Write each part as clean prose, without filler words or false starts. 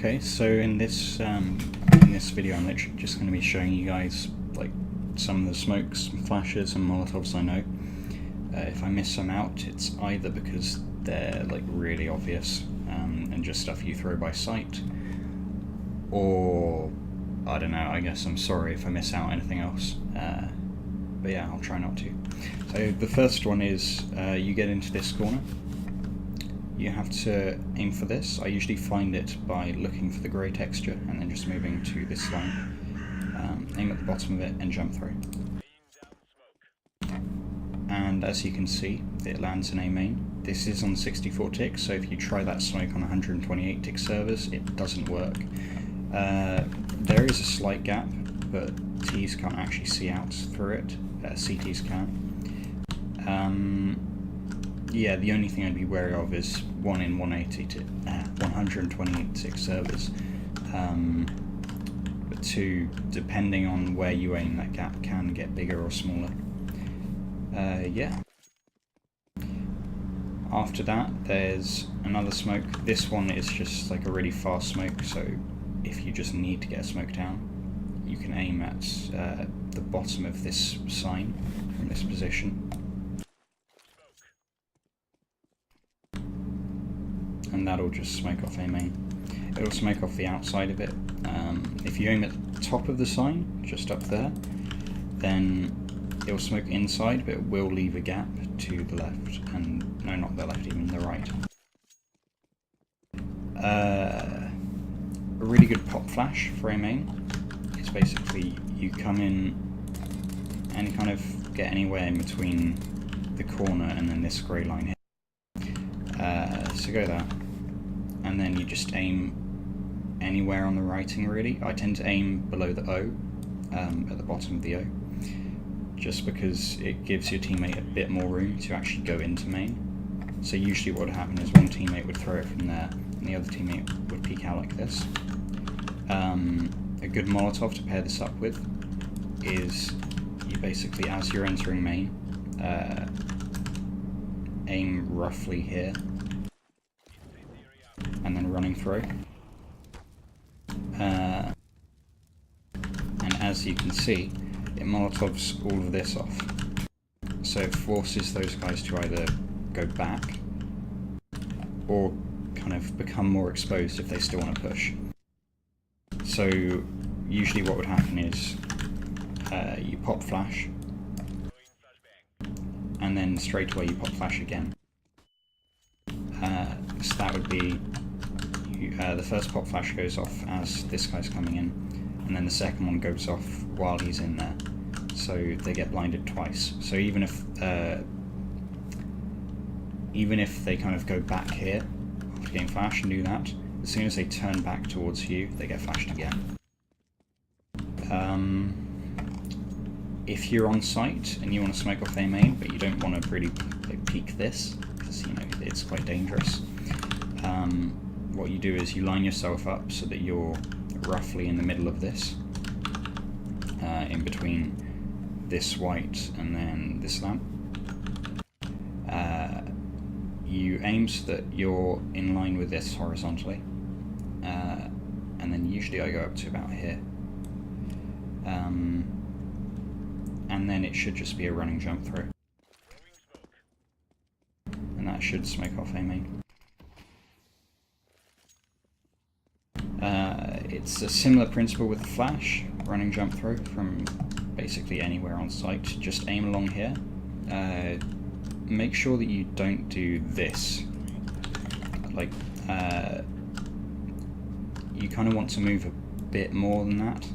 Okay, so in this video I'm literally just going to be showing you guys like some of the smokes, flashes and Molotovs I know. If I miss some out, it's either because they're like really obvious and just stuff you throw by sight, or I don't know, I guess I'm sorry if I miss out anything else, but yeah, I'll try not to. So the first one is you get into this corner. You have to aim for this. I usually find it by looking for the grey texture and then just moving to this line. Aim at the bottom of it and jump through. And as you can see, it lands in A main. This is on 64 ticks, so if you try that smoke on 128 tick servers, it doesn't work. There is a slight gap, but Ts can't actually see out through it. CTs can. Yeah, the only thing I'd be wary of is 1 in 128 tick servers. But 2, depending on where you aim, that gap can get bigger or smaller. Yeah. After that, there's another smoke. This one is just like a really fast smoke, so if you just need to get a smoke down, you can aim at the bottom of this sign from this position. And that'll just smoke off A main. It'll smoke off the outside of it. If you aim at the top of the sign, just up there, then it'll smoke inside, but it will leave a gap to the left, and no, not the left, even the right. A really good pop flash for A main is basically you come in and kind of get anywhere in between the corner and then this grey line here. So go there, and then you just aim anywhere on the writing really. I tend to aim below the O, at the bottom of the O, just because it gives your teammate a bit more room to actually go into main. So usually what would happen is one teammate would throw it from there, and the other teammate would peek out like this. A good Molotov to pair this up with is you basically, as you're entering main, aim roughly here, and then running through. And as you can see, it Molotovs all of this off. So it forces those guys to either go back or kind of become more exposed if they still want to push. So usually what would happen is you pop flash, and then straight away you pop flash again. So that would be, the first pop flash goes off as this guy's coming in, and then the second one goes off while he's in there. So they get blinded twice. So even if they kind of go back here after getting flashed and do that, as soon as they turn back towards you, they get flashed again. If you're on site and you want to smoke off A main, but you don't want to really like, peek this, because you know it's quite dangerous, what you do is you line yourself up so that you're roughly in the middle of this, in between this white and then this lamp. You aim so that you're in line with this horizontally, and then usually I go up to about here, and then it should just be a running jump through, and that should smoke off A main. It's a similar principle with the flash, running jump through from basically anywhere on site. Just aim along here. Make sure that you don't do this. Like, you kind of want to move a bit more than that.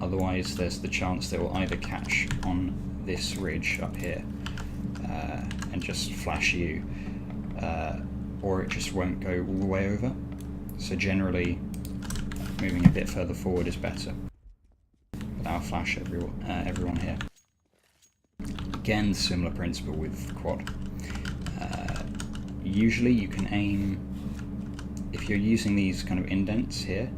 Otherwise, there's the chance that it will either catch on this ridge up here and just flash you, or it just won't go all the way over. So generally, moving a bit further forward is better. But I'll flash everyone here. Again, similar principle with quad. Usually you can aim, if you're using these kind of indents here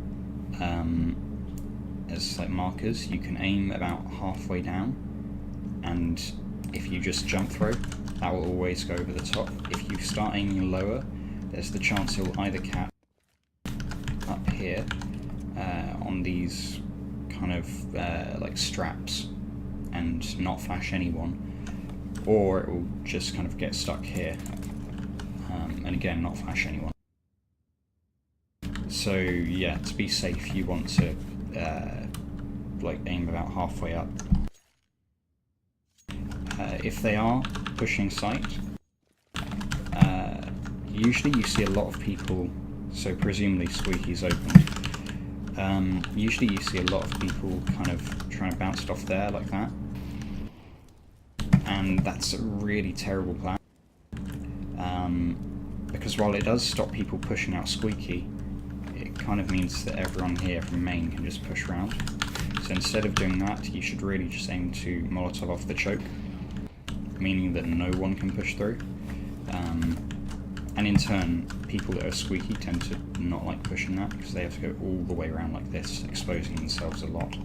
as like markers, you can aim about halfway down, and if you just jump through, that will always go over the top. If you start aiming lower, there's the chance you'll either catch up here on these kind of like straps and not flash anyone, or it will just kind of get stuck here and again not flash anyone. So yeah, to be safe you want to like aim about halfway up. If they are pushing sight, usually you see a lot of people, so presumably Squeaky's opened, usually you see a lot of people kind of trying to bounce it off there like that, and that's a really terrible plan, because while it does stop people pushing out Squeaky, it kind of means that everyone here from main can just push around. So instead of doing that, you should really just aim to Molotov off the choke, meaning that no one can push through. And in turn, people that are Squeaky tend to not like pushing that because they have to go all the way around like this, exposing themselves a lot.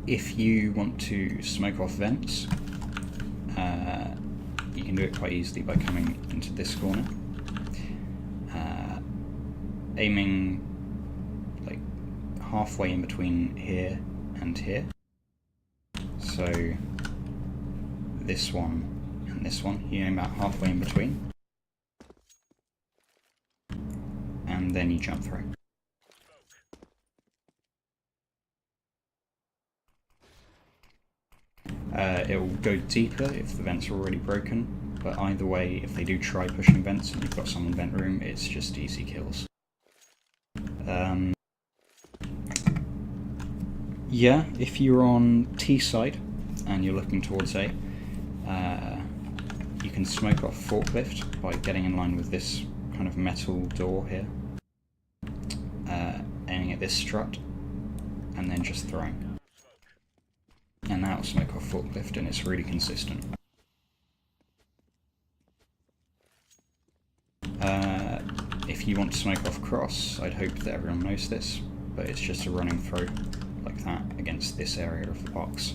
If you want to smoke off vents, you can do it quite easily by coming into this corner, aiming like halfway in between here and here. So this one and this one, you aim about halfway in between, and then you jump through. It will go deeper if the vents are already broken, but either way, if they do try pushing vents and you've got someone in vent room, it's just easy kills. Yeah, if you're on T side and you're looking towards A, you can smoke off forklift by getting in line with this kind of metal door here, aiming at this strut, and then just throwing. And that'll smoke off forklift, and it's really consistent. If you want to smoke off cross, I'd hope that everyone knows this, but it's just a running throw like that against this area of the box.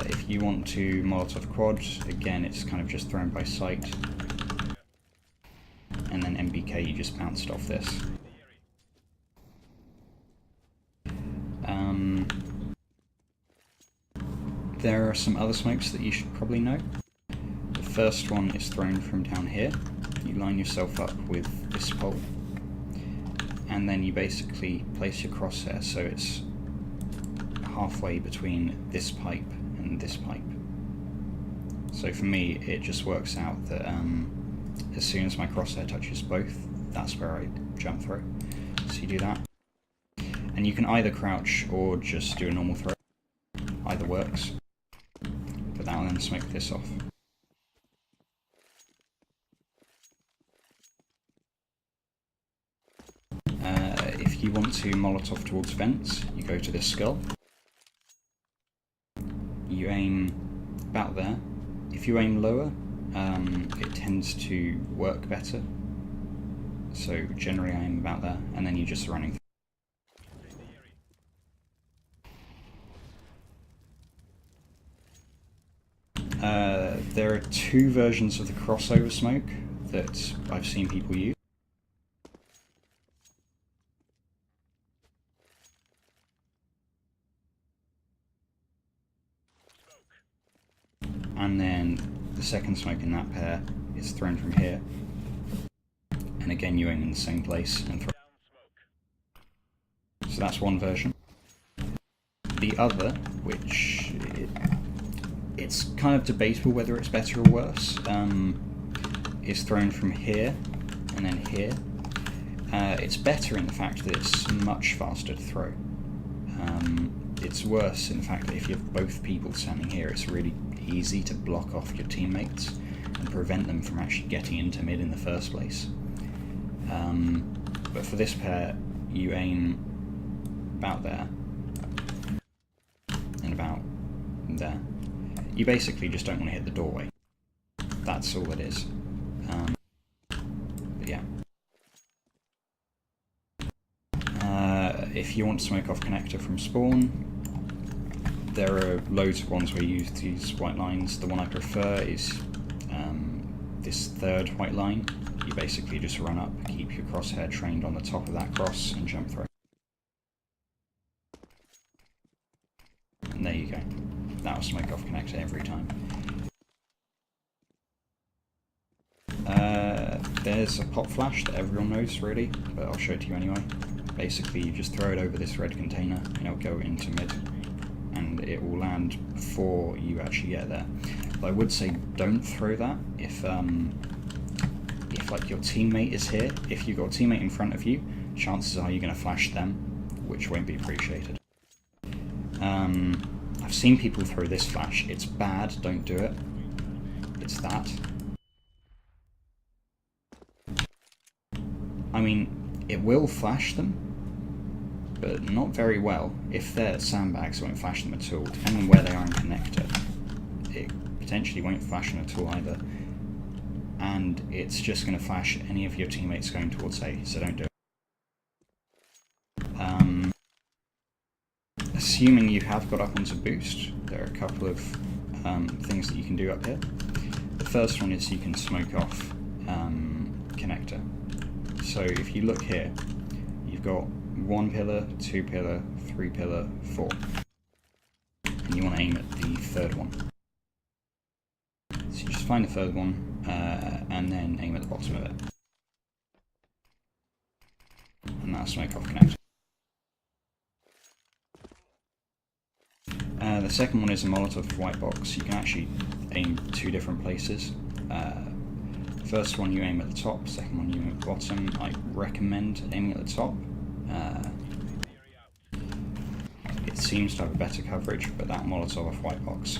If you want to Molotov quad, again it's kind of just thrown by sight, and then MBK you just bounced off this. There are some other smokes that you should probably know. The first one is thrown from down here. You line yourself up with this pole, and then you basically place your crosshair so it's halfway between this pipe and this pipe. So for me, it just works out that as soon as my crosshair touches both, that's where I jump through. So you do that. And you can either crouch or just do a normal throw. Either works. But that'll then smoke this off. If you want to Molotov towards vents, you go to this skull. You aim about there. If you aim lower, it tends to work better. So generally I aim about there, and then you're just running through. There are two versions of the crossover smoke that I've seen people use. And then the second smoke in that pair is thrown from here. And again you aim in the same place and throw. So that's one version. The other, which it's kind of debatable whether it's better or worse, is thrown from here and then here. It's better in the fact that it's much faster to throw. It's worse in the fact that if you have both people standing here, it's really easy to block off your teammates and prevent them from actually getting into mid in the first place. But for this pair, you aim about there and about there. You basically just don't want to hit the doorway. That's all it is. But yeah. If you want to smoke off connector from spawn, there are loads of ones where you use these white lines. The one I prefer is this third white line, you basically just run up, keep your crosshair trained on the top of that cross, and jump through. And there you go. That'll smoke off connector every time. There's a pop flash that everyone knows really, but I'll show it to you anyway. Basically, you just throw it over this red container and it'll go into mid, and it will land before you actually get there. But I would say don't throw that if like your teammate is here. If you've got a teammate in front of you, chances are you're going to flash them, which won't be appreciated. I've seen people throw this flash. It's bad, don't do it. It's that. I mean, it will flash them, but not very well. If they're sandbags, it won't flash them at all. Depending on where they are in connector, it potentially won't flash them at all either. And it's just going to flash any of your teammates going towards A, so don't do it. Assuming you have got up onto boost, there are a couple of things that you can do up here. The first one is you can smoke off connector. So if you look here, you've got 1 pillar, 2 pillar, 3 pillar, 4. And you want to aim at the third one. So you just find the third one, and then aim at the bottom of it. And that'll smoke off connector. The second one is a Molotov white box. You can actually aim 2 different places. First one you aim at the top, second one you aim at the bottom. I recommend aiming at the top. It seems to have a better coverage, but that Molotov off white box.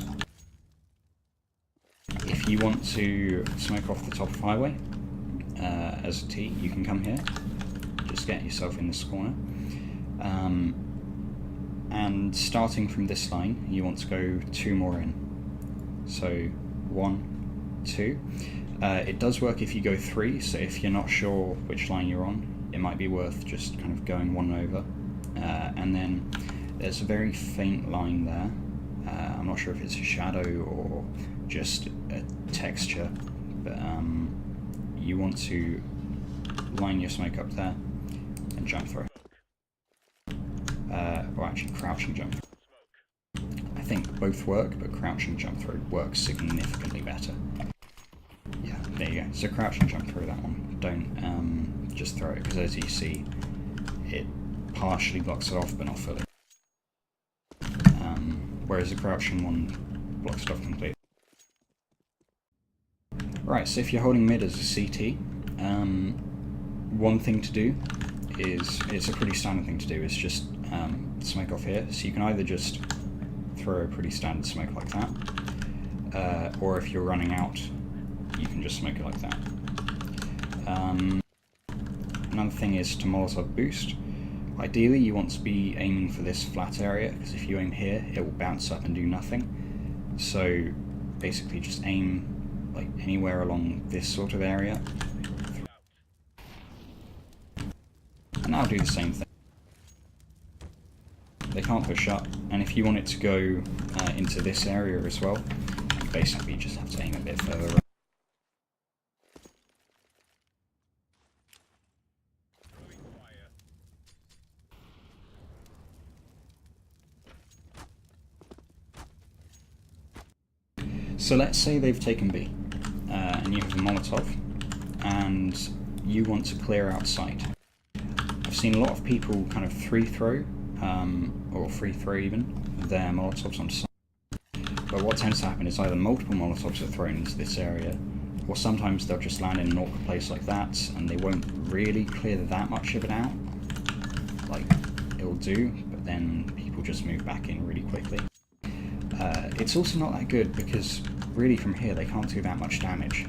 If you want to smoke off the top of highway as a T, you can come here. Just get yourself in this corner. And starting from this line, you want to go 2 more in. So 1, 2. It does work if you go 3, so if you're not sure which line you're on, it might be worth just kind of going 1 over. And then there's a very faint line there. I'm not sure if it's a shadow or just a texture, but you want to line your smoke up there and jump through. Or actually crouch and jump through. I think both work, but crouch and jump through works significantly better. Yeah, there you go. So crouch and jump through that one. Don't just throw it, because as you see, it partially blocks it off, but not fully. Whereas the crouching one blocks it off completely. Right, so if you're holding mid as a CT, one thing to do is, it's a pretty standard thing to do, is just smoke off here. So you can either just throw a pretty standard smoke like that, or if you're running out, you can just smoke it like that. Another thing is to Molotov boost. Ideally you want to be aiming for this flat area, because if you aim here, it will bounce up and do nothing. So basically just aim like anywhere along this sort of area. And that'll do the same thing. They can't push up, and if you want it to go into this area as well, you basically just have to aim a bit further around. So let's say they've taken B, and you have a Molotov, and you want to clear outside. I've seen a lot of people kind of free-throw, or free-throw even, their Molotovs on site. But what tends to happen is either multiple Molotovs are thrown into this area, or sometimes they'll just land in an awkward place like that, and they won't really clear that much of it out. Like, it'll do, but then people just move back in really quickly. It's also not that good, because really from here they can't do that much damage.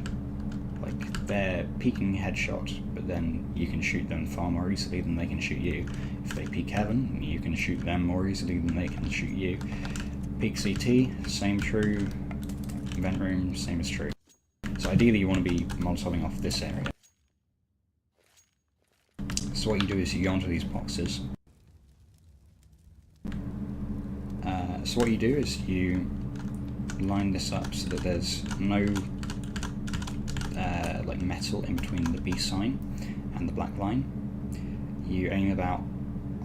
Like, they're peeking headshot, but then you can shoot them far more easily than they can shoot you. If they peek heaven, you can shoot them more easily than they can shoot you. Peek CT, same true. Vent room, same as true. So ideally you want to be Molotoving off this area. So what you do is you go onto these boxes. So what you do is you line this up so that there's no like metal in between the B sign and the black line. You aim about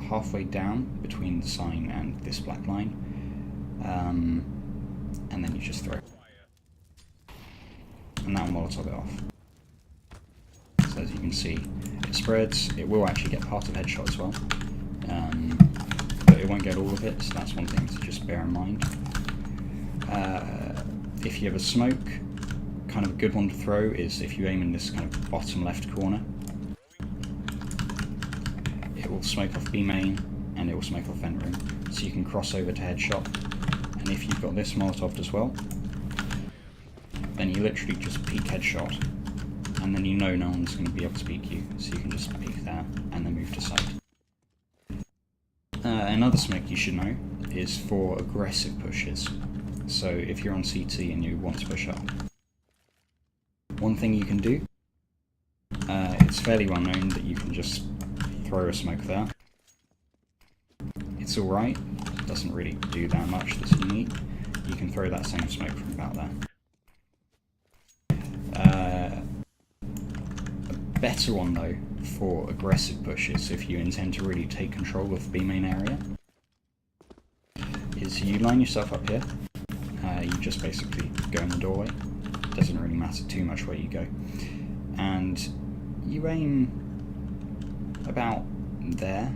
halfway down between the sign and this black line, and then you just throw. And that will Molotov it off. So as you can see, it spreads. It will actually get part of headshot as well, but it won't get all of it, so that's one thing to just bear in mind. If you have a smoke, kind of a good one to throw is if you aim in this kind of bottom left corner. It will smoke off B main and it will smoke off vent room, so you can cross over to headshot. And if you've got this Molotov as well, then you literally just peek headshot, and then you know no one's going to be able to peek you, so you can just peek there and then move to side. Another smoke you should know is for aggressive pushes. So if you're on CT and you want to push up, one thing you can do, it's fairly well known that you can just throw a smoke there. It's alright, it doesn't really do that much that's unique. You can throw that same smoke from about there. A better one though for aggressive pushes, if you intend to really take control of the B main area, is you line yourself up here. You just basically go in the doorway. It doesn't really matter too much where you go, and you aim about there.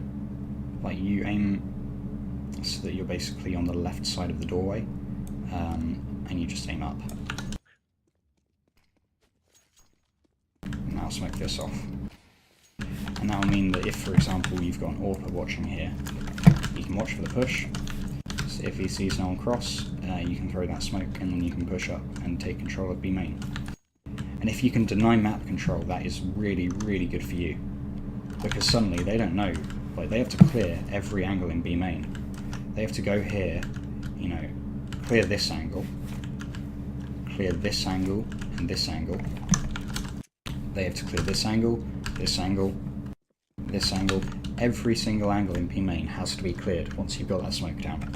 Like you aim so that you're basically on the left side of the doorway, and you just aim up. And that'll smoke this off. And that'll mean that if, for example, you've got an AWPer watching here, you can watch for the push. So if he sees no one cross, you can throw that smoke and then you can push up and take control of B main. And if you can deny map control, that is really, really good for you. Because suddenly they don't know, like they have to clear every angle in B main. They have to go here, you know, clear this angle, and this angle. They have to clear this angle, this angle, this angle. Every single angle in B main has to be cleared once you've got that smoke down.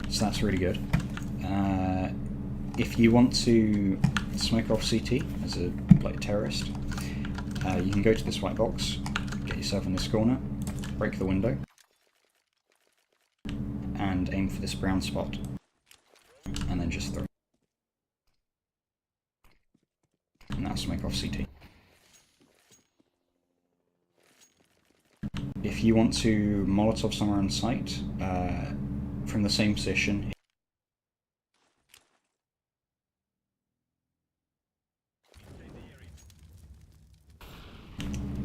So that's really good. If you want to smoke off CT as a terrorist, you can go to this white box, get yourself in this corner, break the window, and aim for this brown spot, and then just throw. And that'll smoke off CT. If you want to Molotov somewhere on site, from the same position,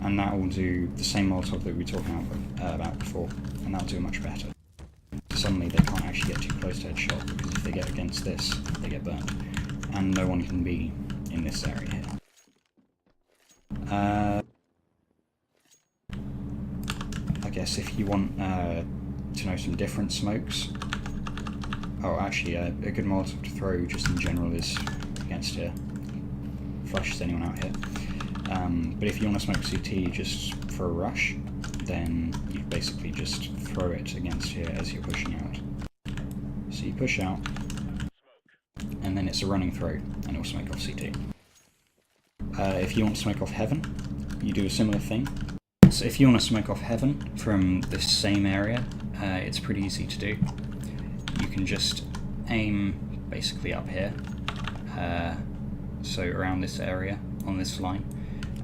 and that will do the same Molotov that we were talking about before, and that'll do much better. Suddenly they can't actually get too close to headshot, because if they get against this, they get burnt, and no one can be in this area here. I guess if you want to know some different smokes, oh actually a good Molotov to throw just in general is against here. Flushes anyone out here. But if you want to smoke CT just for a rush, then you basically just throw it against here as you're pushing out. So you push out, and then it's a running throw, and it'll smoke off CT. If you want to smoke off heaven, you do a similar thing. So if you want to smoke off heaven from this same area, it's pretty easy to do. You can just aim basically up here, so around this area on this line,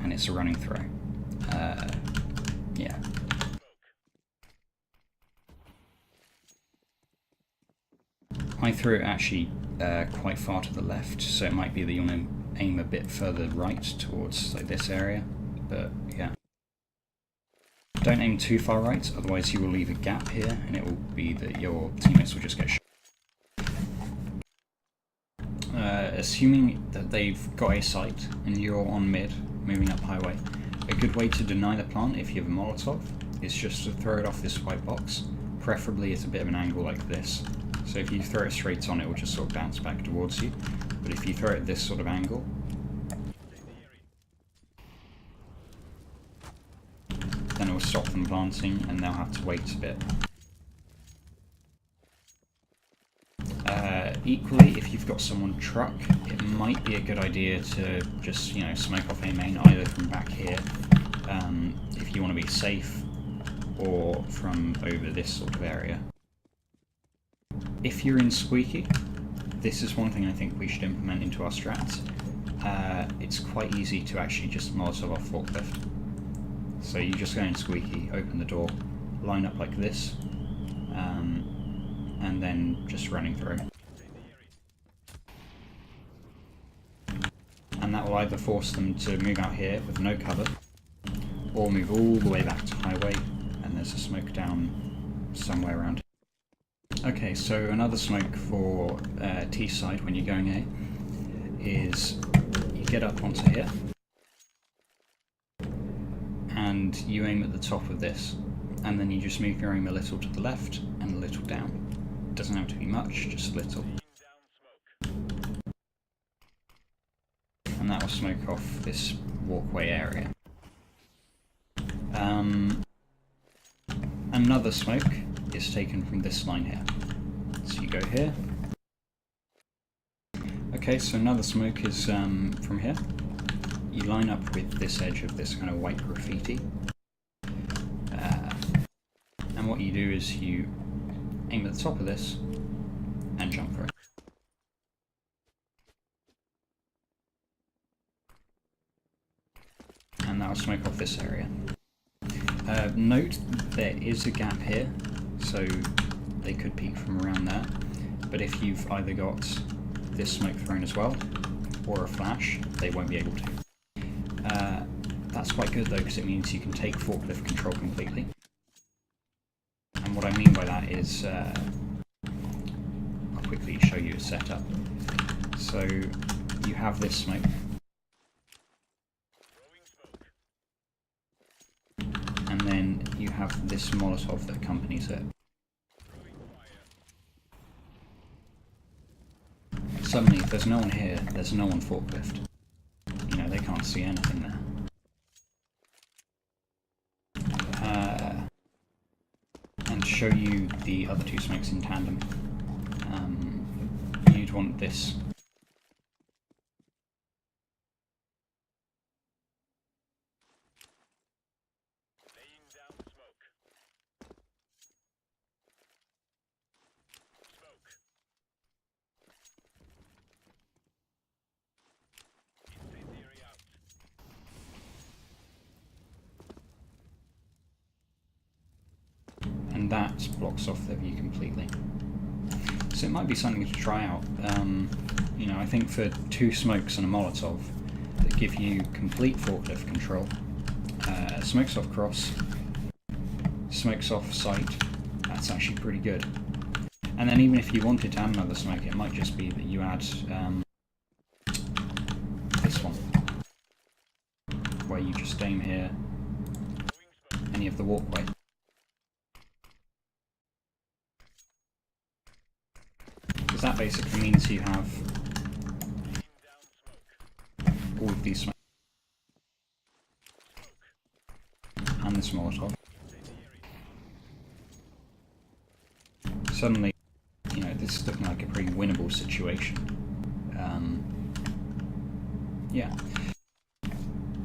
and it's a running throw. Yeah. I threw it actually quite far to the left, so it might be that you want to aim a bit further right towards like this area, but yeah. Don't aim too far right, otherwise you will leave a gap here, and it will be that your teammates will just get shot. Assuming that they've got a site and you're on mid, moving up highway, a good way to deny the plant if you have a Molotov is just to throw it off this white box, preferably at a bit of an angle like this. So if you throw it straight on, it will just sort of bounce back towards you, but if you throw it at this sort of angle, then it will stop them planting and they'll have to wait a bit. Equally, if you've got someone truck, it might be a good idea to just, you know, smoke off A main either from back here, if you want to be safe, or from over this sort of area. If you're in squeaky, this is one thing I think we should implement into our strats. It's quite easy to actually just Molotov off forklift. So you just go in squeaky, open the door, line up like this, and then just running through. And that will either force them to move out here with no cover, or move all the way back to highway, and there's a smoke down somewhere around here. Okay, so another smoke for T side when you're going A is you get up onto here, and you aim at the top of this, and then you just move your aim a little to the left and a little down. It doesn't have to be much, just a little. And that will smoke off this walkway area. Another smoke is taken from this line here. So you go here. Okay, so another smoke is from here. You line up with this edge of this kind of white graffiti. And what you do is you aim at the top of this and jump for it. And that will smoke off this area. Note there is a gap here, so they could peek from around there, but if you've either got this smoke thrown as well, or a flash, they won't be able to. That's quite good though, because it means you can take forklift control completely. And what I mean by that is, I'll quickly show you a setup. So you have this smoke, and then you have this Molotov that accompanies it. Suddenly, if there's no one here, there's no one forklift. You know, they can't see anything there. And show you the other two smokes in tandem. You'd want this. And that blocks off the view completely. So it might be something to try out. You know, I think for two smokes and a Molotov that give you complete forklift control, smokes off cross, smokes off sight, that's actually pretty good. And then even if you wanted to add another smoke, it might just be that you add this one, where you just aim here, any of the walkway. Because that basically means you have all of these smokes and this Molotov. Suddenly, you know, this is looking like a pretty winnable situation. Yeah.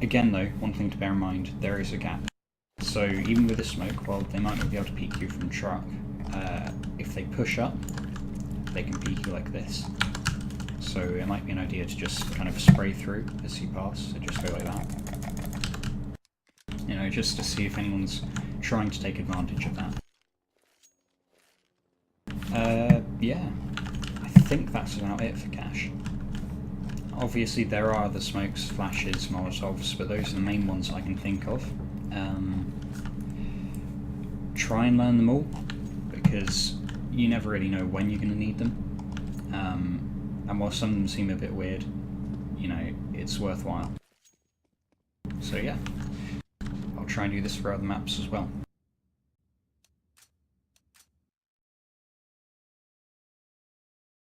Again though, one thing to bear in mind, there is a gap. So even with the smoke, while they might not be able to peek you from truck, if they push up, they can peek you like this. So it might be an idea to just kind of spray through as you pass, so just go like that. You know, just to see if anyone's trying to take advantage of that. Yeah, I think that's about it for cache. Obviously there are other smokes, flashes, Molotovs, but those are the main ones I can think of. Try and learn them all, because you never really know when you're going to need them. And while some of them seem a bit weird, you know, it's worthwhile. So yeah, I'll try and do this for other maps as well.